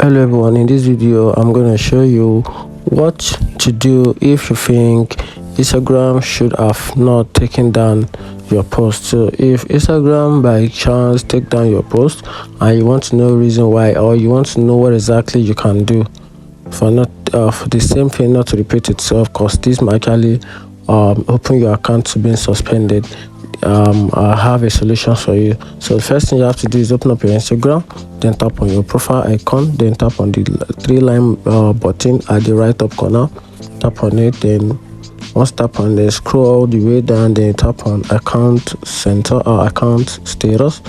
Hello everyone, in this video I'm going to show you what to do if you think Instagram should have not taken down your post. So if Instagram by chance take down your post and you want to know reason why, or you want to know what exactly you can do for not for the same thing not to repeat itself, because this might actually open your account to being suspended, I have a solution for you. So the first thing you have to do is open up your Instagram, then tap on your profile icon, then tap on the three-line button at the right top corner. Tap on it, then once tap on it, scroll all the way down, then tap on account center or account status.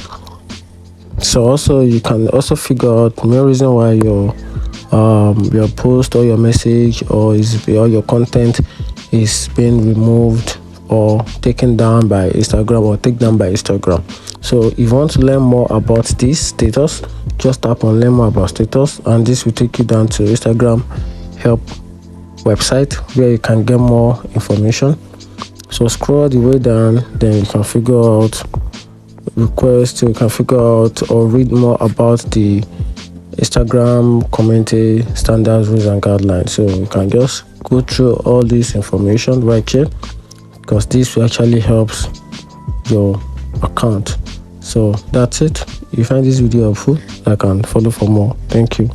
So also you can also figure out the main reason why your post or your message or your content is being removed or taken down by Instagram or taken down by Instagram. So if you want to learn more about this status, just tap on learn more about status, and this will take you down to Instagram help website where you can get more information. So scroll the way down, then you can figure out request, you can figure out or read more about the Instagram community standards, rules and guidelines. So you can just go through all this information right here, because this actually helps your account. So that's it. If you find this video helpful, like and follow for more. Thank you.